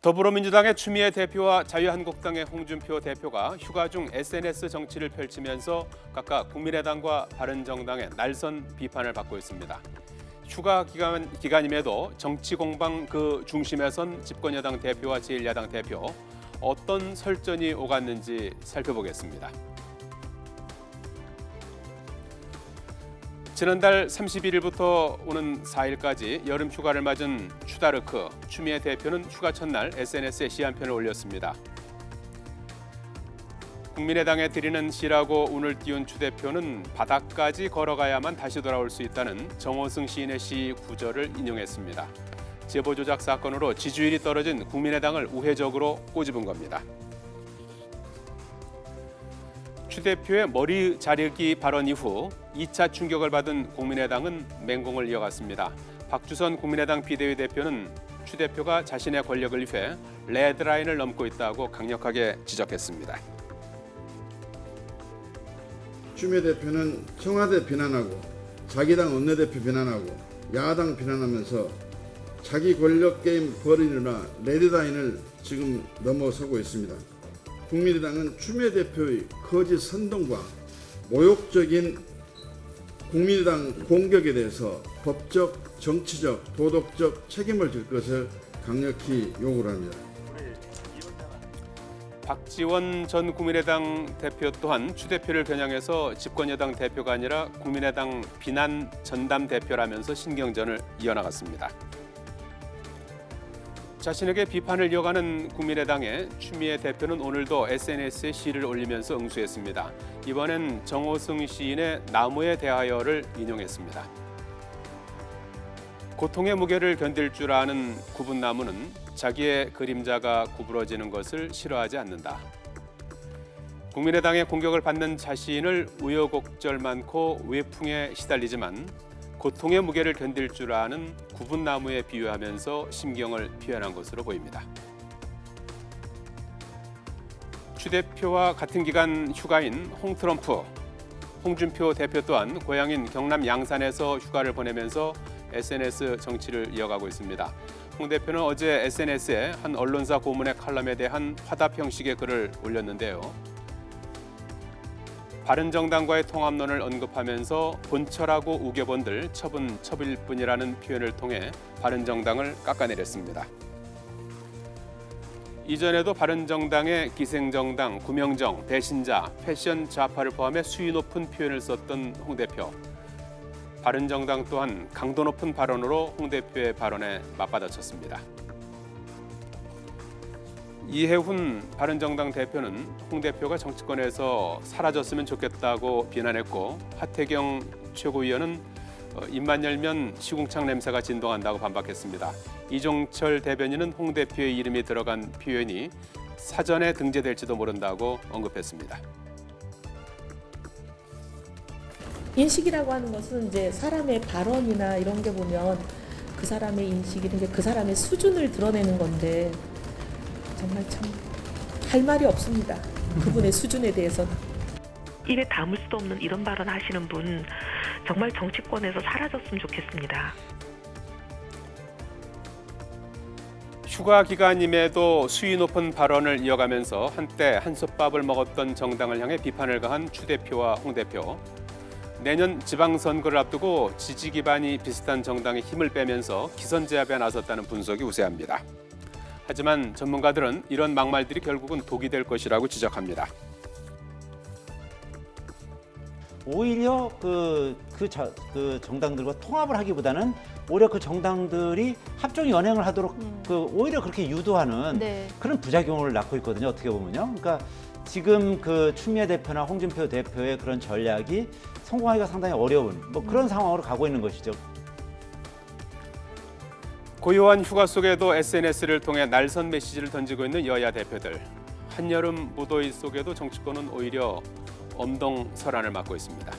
더불어민주당의 추미애 대표와 자유한국당의 홍준표 대표가 휴가 중 SNS 정치를 펼치면서 각각 국민의당과 바른정당의 날선 비판을 받고 있습니다. 휴가 기간임에도 정치 공방 그 중심에 선 집권여당 대표와 제1야당 대표, 어떤 설전이 오갔는지 살펴보겠습니다. 지난달 31일부터 오는 4일까지 여름 휴가를 맞은 추다르크, 추미애 대표는 휴가 첫날 SNS에 시 한 편을 올렸습니다. 국민의당에 드리는 시라고 운을 띄운 추 대표는 바닥까지 걸어가야만 다시 돌아올 수 있다는 정호승 시인의 시 구절을 인용했습니다. 제보 조작 사건으로 지지율이 떨어진 국민의당을 우회적으로 꼬집은 겁니다. 추 대표의 머리 자르기 발언 이후 2차 충격을 받은 국민의당은 맹공을 이어갔습니다. 박주선 국민의당 비대위 대표는 추 대표가 자신의 권력을 위해 레드라인을 넘고 있다고 강력하게 지적했습니다. 추미애 대표는 청와대 비난하고 자기 당 원내대표 비난하고 야당 비난하면서 자기 권력 게임 벌이느라 레드라인을 지금 넘어서고 있습니다. 국민의당은 추미애 대표의 거짓 선동과 모욕적인 국민의당 공격에 대해서 법적, 정치적, 도덕적 책임을 질 것을 강력히 요구를 합니다. 박지원 전 국민의당 대표 또한 추 대표를 겨냥해서 집권여당 대표가 아니라 국민의당 비난 전담 대표라면서 신경전을 이어나갔습니다. 자신에게 비판을 이어가는 국민의당의 추미애 대표는 오늘도 SNS에 시를 올리면서 응수했습니다. 이번엔 정호승 시인의 나무에 대하여를 인용했습니다. 고통의 무게를 견딜 줄 아는 구분나무는 자기의 그림자가 구부러지는 것을 싫어하지 않는다. 국민의당의 공격을 받는 자신을 우여곡절 많고 외풍에 시달리지만 고통의 무게를 견딜 줄 아는 구분나무에 비유하면서 심경을 표현한 것으로 보입니다. 추 대표와 같은 기간 휴가인 홍트럼프, 홍준표 대표 또한 고향인 경남 양산에서 휴가를 보내면서 SNS 정치를 이어가고 있습니다. 홍 대표는 어제 SNS에 한 언론사 고문의 칼럼에 대한 화답 형식의 글을 올렸는데요. 바른정당과의 통합론을 언급하면서 본처라고 우겨본들 처분일 뿐이라는 표현을 통해 바른정당을 깎아내렸습니다. 이전에도 바른정당의 기생정당, 구명정, 배신자, 패션 좌파를 포함해 수위 높은 표현을 썼던 홍 대표. 바른정당 또한 강도 높은 발언으로 홍 대표의 발언에 맞받아쳤습니다. 이해훈 바른정당 대표는 홍 대표가 정치권에서 사라졌으면 좋겠다고 비난했고, 하태경 최고위원은 입만 열면 시궁창 냄새가 진동한다고 반박했습니다. 이종철 대변인은 홍 대표의 이름이 들어간 표현이 사전에 등재될지도 모른다고 언급했습니다. 인식이라고 하는 것은 이제 사람의 발언이나 이런 게 보면 그 사람의 인식이든 그 사람의 수준을 드러내는 건데 정말 참 할 말이 없습니다. 그분의 수준에 대해서는. 입에 담을 수도 없는 이런 발언 하시는 분 정말 정치권에서 사라졌으면 좋겠습니다. 휴가 기간임에도 수위 높은 발언을 이어가면서 한때 한솥밥을 먹었던 정당을 향해 비판을 가한 추 대표와 홍 대표. 내년 지방선거를 앞두고 지지 기반이 비슷한 정당의 힘을 빼면서 기선제압에 나섰다는 분석이 우세합니다. 하지만 전문가들은 이런 막말들이 결국은 독이 될 것이라고 지적합니다. 오히려 그 정당들과 통합을 하기보다는 오히려 그 정당들이 합종 연행을 하도록 오히려 그렇게 유도하는 그런 부작용을 낳고 있거든요. 어떻게 보면요. 그러니까 지금 그 추미애 대표나 홍준표 대표의 그런 전략이 성공하기가 상당히 어려운 그런 상황으로 가고 있는 것이죠. 고요한 휴가 속에도 SNS를 통해 날선 메시지를 던지고 있는 여야 대표들. 한여름 무더위 속에도 정치권은 오히려 엄동설안을 맞고 있습니다.